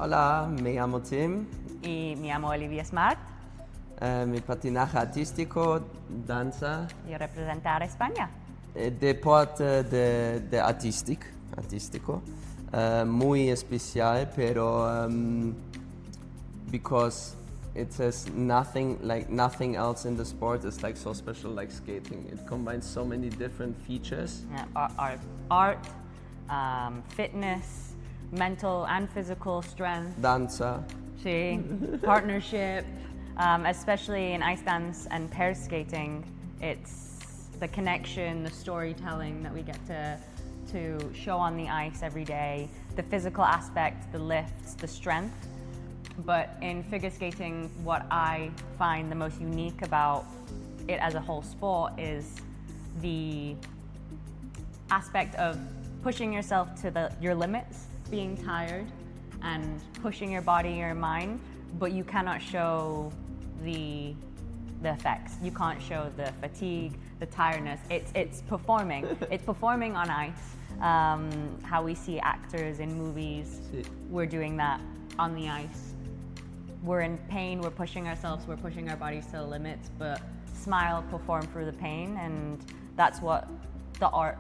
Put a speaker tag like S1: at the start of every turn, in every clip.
S1: Hola, me llamo Tim.
S2: Y me llamo Olivia Smart.
S1: Mi patinaje artístico, danza.
S2: Y representar a España.
S1: Deporte de artístico. Muy especial, pero because it says nothing else in the sport is like so special like skating. It combines so many different features.
S2: Art, fitness, mental and physical strength.
S1: Danza.
S2: Sí, partnership, especially in ice dance and pair skating. It's the connection, the storytelling that we get to show on the ice every day, the physical aspect, the lifts, the strength. But in figure skating, what I find the most unique about it as a whole sport is the aspect of pushing yourself to your limits, being tired, and pushing your body, your mind, but you cannot show the effects. You can't show the fatigue, the tiredness. It's performing. It's performing on ice. How we see actors in movies, we're doing that on the ice. We're in pain, we're pushing ourselves, we're pushing our bodies to the limits, but smile, perform through the pain, and that's what the art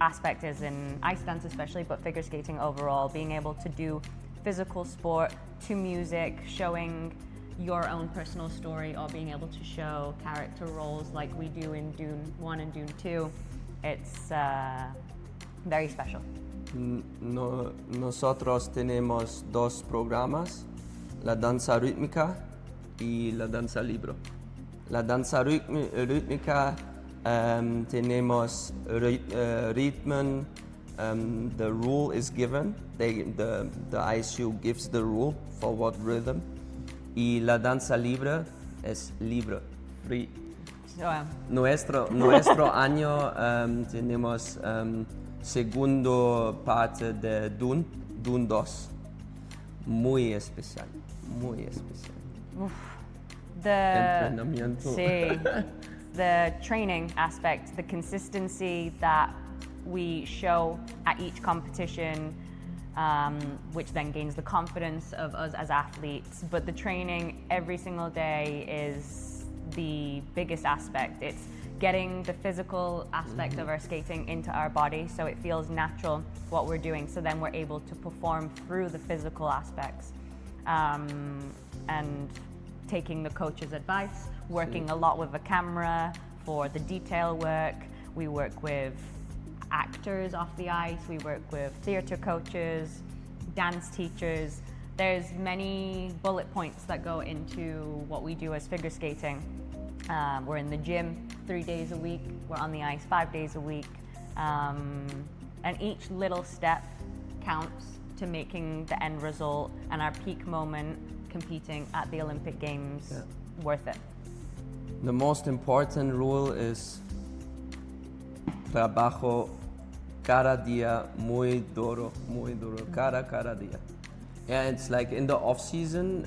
S2: aspect is in ice dance especially, but figure skating overall, being able to do physical sport to music, showing your own personal story, or being able to show character roles like we do in Dune 1 and Dune 2. It's very special.
S1: Nosotros tenemos dos programas, la danza rítmica y la danza libre. La danza rítmica tenemos ritmo. The rule is given. The ISU gives the rule for what rhythm. Y la danza libre es libre, free. Nuestro año tenemos segundo parte de Dune 2. Muy especial. Entrenamiento.
S2: Sí, the training aspect, the consistency that we show at each competition, which then gains the confidence of us as athletes. But the training every single day is the biggest aspect. It's getting the physical aspect of our skating into our body so it feels natural what we're doing, so then we're able to perform through the physical aspects. And taking the coach's advice, working a lot with the camera for the detail work. We work with actors off the ice, we work with theater coaches, dance teachers. There's many bullet points that go into what we do as figure skating. We're in the gym 3 days a week, we're on the ice 5 days a week, and each little step counts to making the end result and our peak moment competing at the Olympic Games worth it.
S1: The most important rule is trabajo cada día muy duro, cada día. Yeah, it's like in the off season,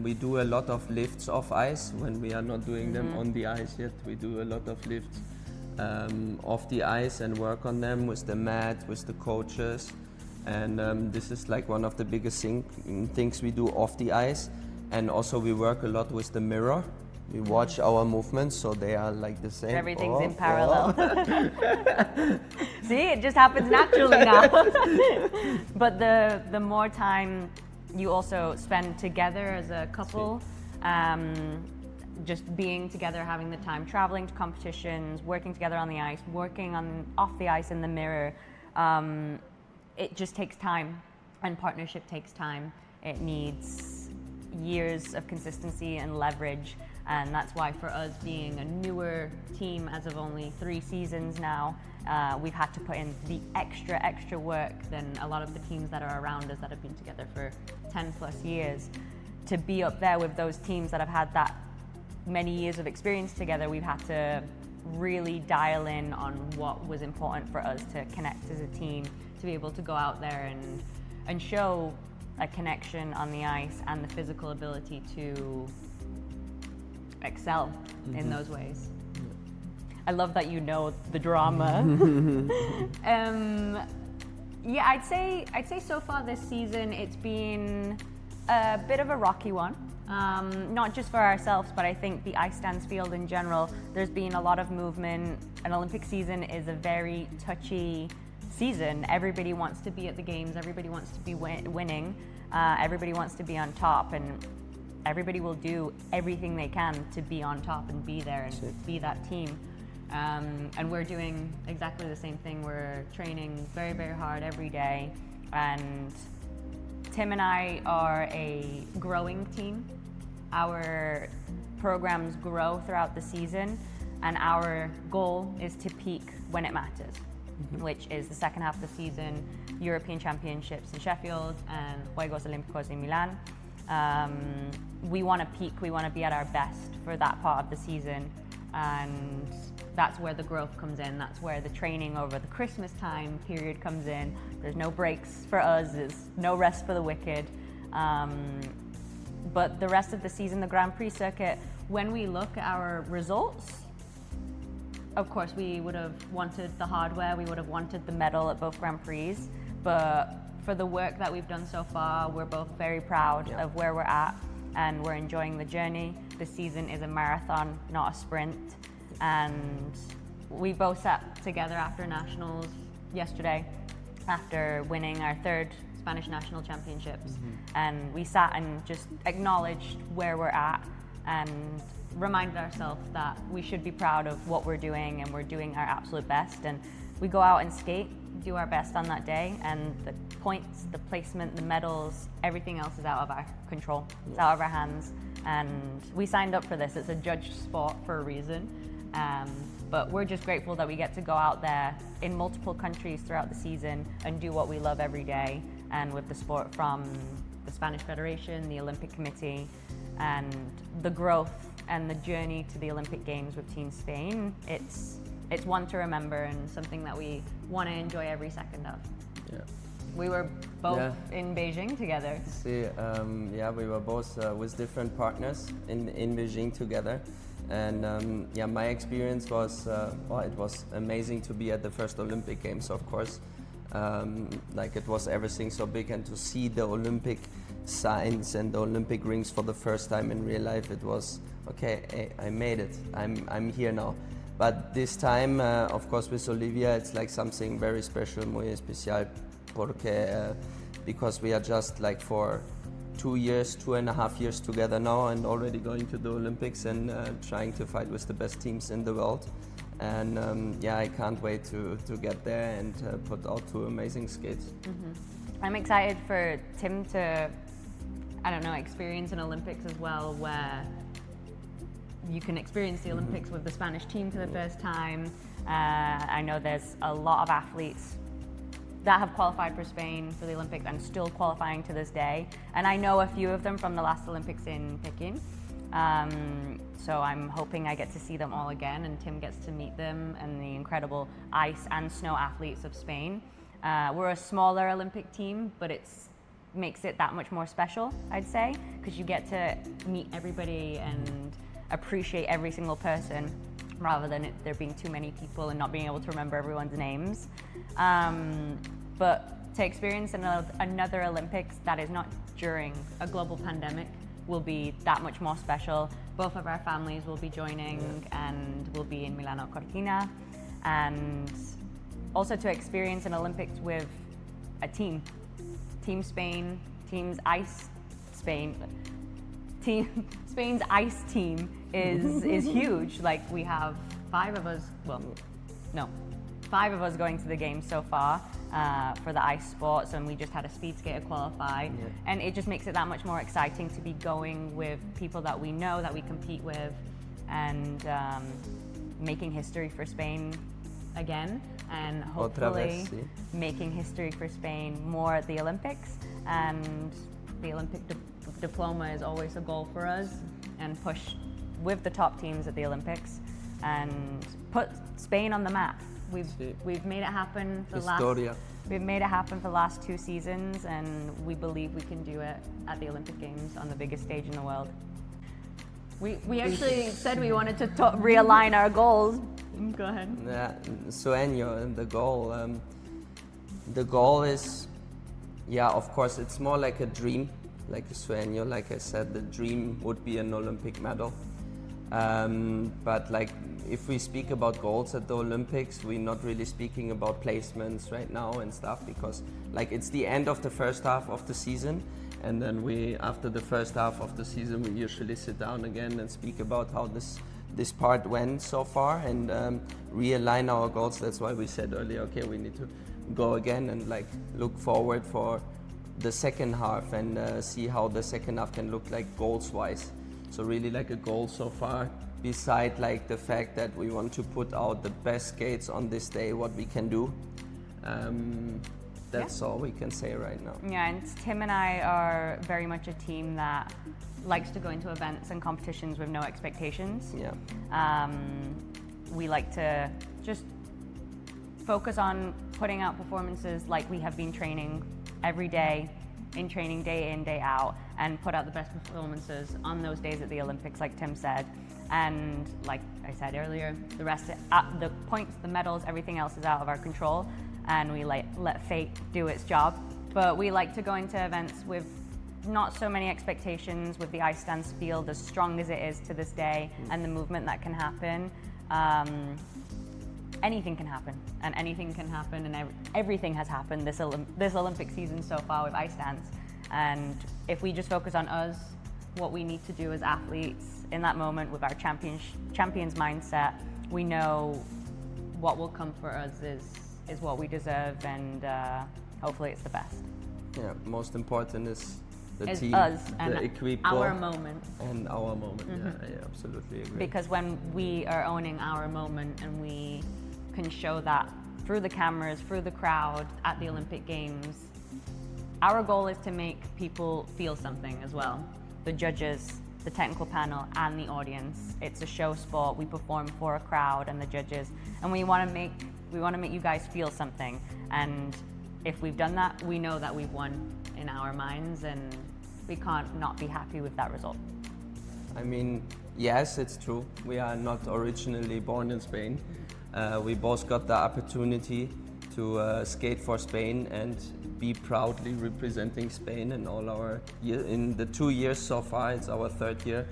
S1: we do a lot of lifts off ice when we are not doing them on the ice yet. We do a lot of lifts off the ice and work on them with the mat, with the coaches. And this is like one of the biggest things we do off the ice. And also we work a lot with the mirror. We watch our movements so they are like the same.
S2: Everything's in parallel. See, it just happens naturally now. But the more time you also spend together as a couple, just being together, having the time, traveling to competitions, working together on the ice, working off the ice in the mirror, it just takes time, and partnership takes time. It needs years of consistency and leverage. And that's why for us being a newer team as of only 3 seasons now, we've had to put in the extra work than a lot of the teams that are around us that have been together for 10 plus years. To be up there with those teams that have had that many years of experience together, we've had to really dial in on what was important for us to connect as a team, to be able to go out there and show a connection on the ice and the physical ability to excel in those ways. I love that you know the drama. Yeah, I'd say so far this season it's been a bit of a rocky one. Not just for ourselves, but I think the ice dance field in general, there's been a lot of movement. An Olympic season is a very touchy season. Everybody wants to be at the games, everybody wants to be winning, everybody wants to be on top, and everybody will do everything they can to be on top and be there and be that team. And we're doing exactly the same thing. We're training very, very hard every day, and Tim and I are a growing team. Our programs grow throughout the season, and our goal is to peak when it matters, which is the second half of the season, European Championships in Sheffield and Juegos Olímpicos in Milan. We want to peak, we want to be at our best for that part of the season, and that's where the growth comes in. That's where the training over the Christmas time period comes in. There's no breaks for us, there's no rest for the wicked. But the rest of the season, the Grand Prix circuit, when we look at our results, of course we would have wanted the hardware, we would have wanted the medal at both Grand Prix, but for the work that we've done so far, we're both very proud of where we're at, and we're enjoying the journey. The season is a marathon, not a sprint. And we both sat together after nationals yesterday, after winning our third Spanish national championships, and we sat and just acknowledged where we're at and reminded ourselves that we should be proud of what we're doing, and we're doing our absolute best, and we go out and skate, do our best on that day, and the points, the placement, the medals, everything else is out of our control. It's out of our hands, and we signed up for this. It's a judged sport for a reason. But we're just grateful that we get to go out there in multiple countries throughout the season and do what we love every day, and with the support from the Spanish Federation, the Olympic Committee, and the growth and the journey to the Olympic Games with Team Spain. It's one to remember and something that we want to enjoy every second of.
S1: Yeah.
S2: We were both in Beijing together.
S1: We were both with different partners in Beijing together. And my experience was, it was amazing to be at the first Olympic Games, of course. It was everything so big, and to see the Olympic signs and the Olympic rings for the first time in real life, it was, okay, hey, I made it, I'm here now. But this time, of course, with Olivia, it's like something very special, muy especial, because we are just like for 2.5 years together now, and already going to the Olympics and trying to fight with the best teams in the world. And I can't wait to get there and put out 2 amazing skates.
S2: I'm excited for Tim to, experience an Olympics as well, where you can experience the Olympics with the Spanish team for the first time. I know there's a lot of athletes that have qualified for Spain for the Olympics and still qualifying to this day. And I know a few of them from the last Olympics in Pekin. So I'm hoping I get to see them all again, and Tim gets to meet them and the incredible ice and snow athletes of Spain. We're a smaller Olympic team, but it makes it that much more special, I'd say, because you get to meet everybody and appreciate every single person, rather than there being too many people and not being able to remember everyone's names. But to experience another Olympics that is not during a global pandemic will be that much more special. Both of our families will be joining, and we'll be in Milán-Cortina. And also to experience an Olympics with a team. Team Spain, Team's Ice Spain. Spain's ice team is huge. Like, we have 5 of us going to the games so far for the ice sports, and we just had a speed skater qualify. And it just makes it that much more exciting to be going with people that we know, that we compete with, and making history for Spain again, and hopefully making history for Spain more at the Olympics. And the Olympic diploma is always a goal for us, and push with the top teams at the Olympics and put Spain on the map. We've made it happen for the last 2 seasons, and we believe we can do it at the Olympic Games on the biggest stage in the world. We actually said we wanted to realign our goals. Go ahead.
S1: Sueño, the goal. The goal is, of course, it's more like a dream. like a sueño, like I said, the dream would be an Olympic medal. But like if we speak about goals at the Olympics, we're not really speaking about placements right now and stuff, because like it's the end of the first half of the season, and then after the first half of the season we usually sit down again and speak about how this part went so far, and realign our goals. That's why we said earlier, okay, we need to go again and like look forward for the second half and see how the second half can look like goals wise. So really like a goal so far, beside like the fact that we want to put out the best skates on this day, what we can do. That's all we can say right now.
S2: Yeah, and Tim and I are very much a team that likes to go into events and competitions with no expectations.
S1: Yeah.
S2: We like to just focus on putting out performances like we have been training every day, in training day in, day out, and put out the best performances on those days at the Olympics, like Tim said. And like I said earlier, the rest, the points, the medals, everything else is out of our control, and we let fate do its job. But we like to go into events with not so many expectations, with the ice dance field as strong as it is to this day, and the movement that can happen. Anything can happen, and anything can happen, and everything has happened this Olympic season so far with ice dance. And if we just focus on us, what we need to do as athletes in that moment with our champions mindset, we know what will come for us is what we deserve, and hopefully it's the best.
S1: Yeah, most important is the
S2: It's
S1: team,
S2: us
S1: the
S2: and
S1: equipo,
S2: our moment.
S1: And our moment. Yeah, I absolutely agree.
S2: Because when we are owning our moment and we can show that through the cameras, through the crowd at the Olympic Games, our goal is to make people feel something as well. The judges, the technical panel, and the audience. It's a show sport. We perform for a crowd and the judges, and we want to make you guys feel something. And if we've done that, we know that we've won in our minds, and we can't not be happy with that result.
S1: I mean, yes, it's true. We are not originally born in Spain. We both got the opportunity to skate for Spain and be proudly representing Spain in in the 2 years so far. It's our 3rd year.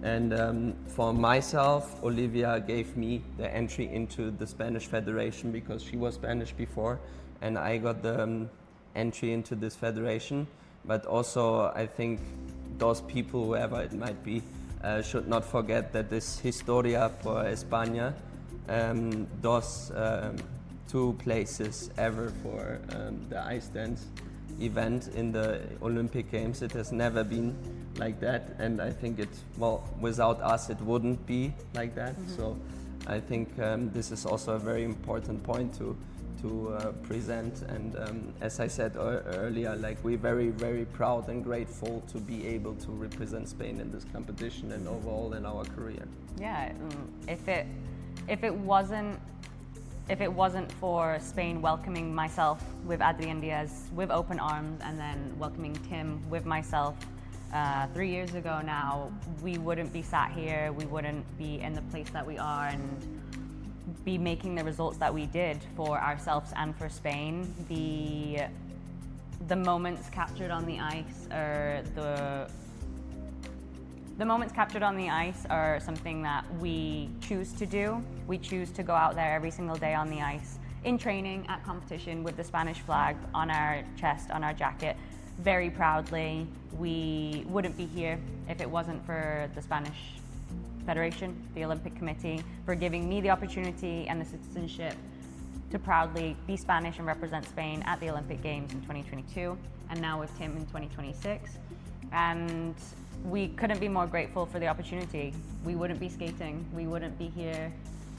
S1: And for myself, Olivia gave me the entry into the Spanish Federation because she was Spanish before, and I got the entry into this federation. But also, I think those people, whoever it might be, should not forget that this Historia por España, those 2 places ever for the ice dance event in the Olympic Games. It has never been like that, and I think without us it wouldn't be like that. So I think this is also a very important point to present, and as I said earlier, like we're very, very proud and grateful to be able to represent Spain in this competition and overall in our career.
S2: Yeah, if it wasn't for Spain welcoming myself with Adrián Díaz with open arms, and then welcoming Tim with myself 3 years ago now, we wouldn't be sat here, we wouldn't be in the place that we are, and be making the results that we did for ourselves and for Spain. The moments captured on the ice are something that we choose to do. We choose to go out there every single day on the ice, in training, at competition, with the Spanish flag on our chest, on our jacket, very proudly. We wouldn't be here if it wasn't for the Spanish Federation, the Olympic Committee, for giving me the opportunity and the citizenship to proudly be Spanish and represent Spain at the Olympic Games in 2022, and now with Tim in 2026. And we couldn't be more grateful for the opportunity. We wouldn't be skating, we wouldn't be here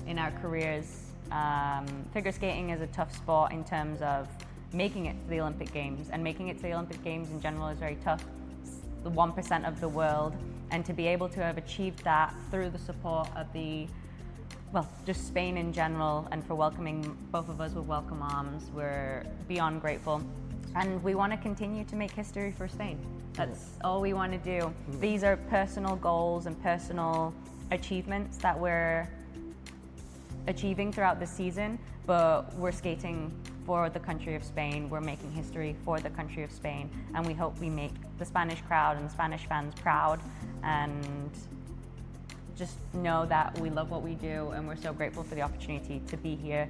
S2: in our careers. Figure skating is a tough sport in terms of making it to the Olympic Games, and making it to the Olympic Games in general is very tough. It's the 1% of the world, and to be able to have achieved that through the support of just Spain in general, and for welcoming both of us with welcome arms, we're beyond grateful. And we want to continue to make history for Spain. That's all we want to do. These are personal goals and personal achievements that we're achieving throughout the season, but we're skating for the country of Spain. We're making history for the country of Spain, and we hope we make the Spanish crowd and the Spanish fans proud, and just know that we love what we do, and we're so grateful for the opportunity to be here,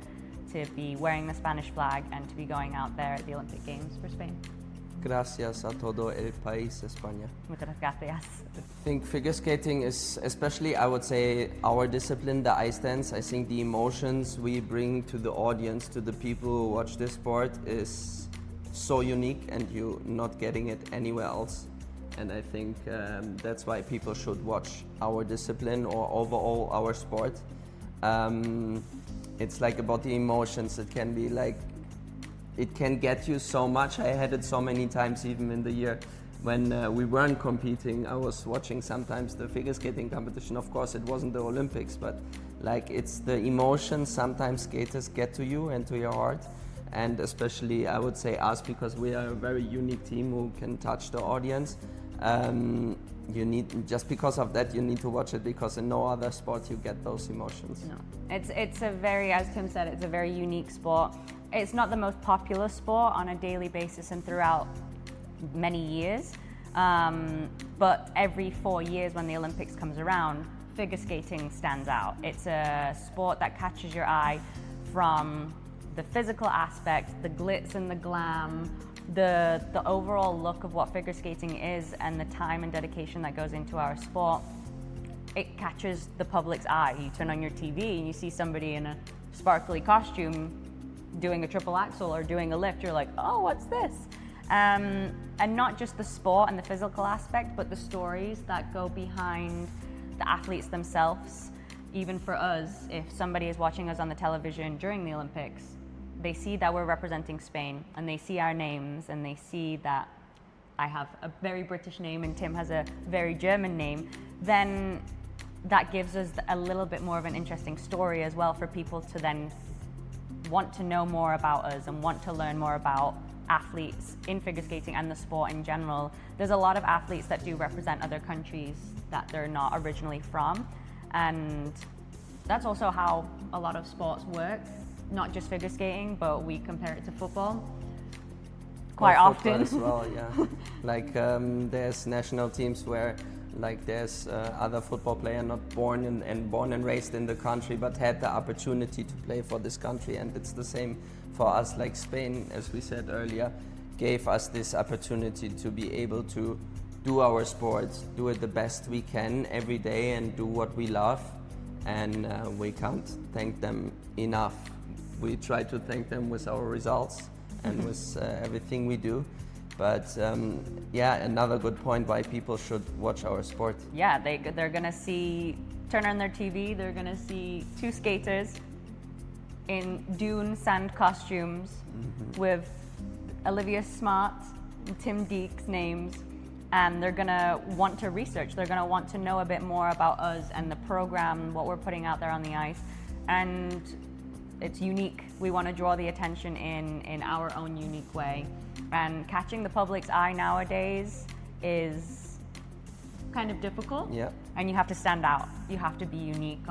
S2: to be wearing the Spanish flag, and to be going out there at the Olympic Games for Spain.
S1: Gracias a todo el país, España.
S2: Muchas gracias.
S1: I think figure skating is, especially I would say, our discipline, the ice dance. I think the emotions we bring to the audience, to the people who watch this sport, is so unique, and you're not getting it anywhere else. And I think that's why people should watch our discipline, or overall our sport. It's like about the emotions. It can be like, it can get you so much. I had it so many times, even in the year when we weren't competing. I was watching sometimes the figure skating competition. Of course, it wasn't the Olympics, but like, it's the emotions sometimes skaters get to you and to your heart. And especially, I would say us, because we are a very unique team who can touch the audience. You need, just because of that, you need to watch it, because in no other sport you get those emotions.
S2: No, it's a very, as Tim said, it's a very unique sport. It's not the most popular sport on a daily basis and throughout many years, but every 4 years when the Olympics comes around, figure skating stands out. It's a sport that catches your eye from the physical aspect, the glitz and the glam, the overall look of what figure skating is, and the time and dedication that goes into our sport. It catches the public's eye. You turn on your TV and you see somebody in a sparkly costume doing a triple axel or doing a lift. You're like, oh, what's this? And not just the sport and the physical aspect, but the stories that go behind the athletes themselves. Even for us, if somebody is watching us on the television during the Olympics, they see that we're representing Spain, and they see our names, and they see that I have a very British name and Tim has a very German name, then that gives us a little bit more of an interesting story as well, for people to then want to know more about us and want to learn more about athletes in figure skating and the sport in general. There's a lot of athletes that do represent other countries that they're not originally from, and that's also how a lot of sports work. Not just figure skating, but we compare it to football quite often.
S1: As well, yeah. Like there's national teams where, like, there's other football player not born and raised in the country, but had the opportunity to play for this country. And it's the same for us. Like Spain, as we said earlier, gave us this opportunity to be able to do our sports, do it the best we can every day, and do what we love. And we can't thank them enough. We try to thank them with our results and with everything we do. But yeah, another good point why people should watch our sport.
S2: Yeah, they're gonna see, turn on their TV, they're gonna see two skaters in dune sand costumes with Olivia Smart and Tim Dieck's names, and they're gonna want to research, they're gonna want to know a bit more about us and the program, what we're putting out there on the ice. And it's unique. We want to draw the attention in our own unique way. And catching the public's eye nowadays is kind of difficult.
S1: Yeah.
S2: And you have to stand out. You have to be unique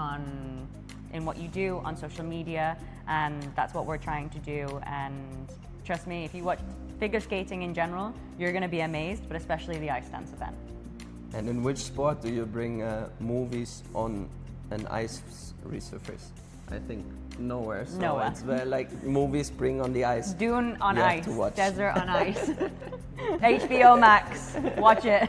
S2: in what you do on social media, and that's what we're trying to do. And trust me, if you watch figure skating in general, you're going to be amazed, but especially the ice dance event.
S1: And in which sport do you bring movies on an ice resurface? I think nowhere. So
S2: Nowhere.
S1: It's where, like, movies bring on the ice.
S2: Dune on
S1: You have
S2: ice,
S1: to watch.
S2: desert on ice. HBO Max, watch it.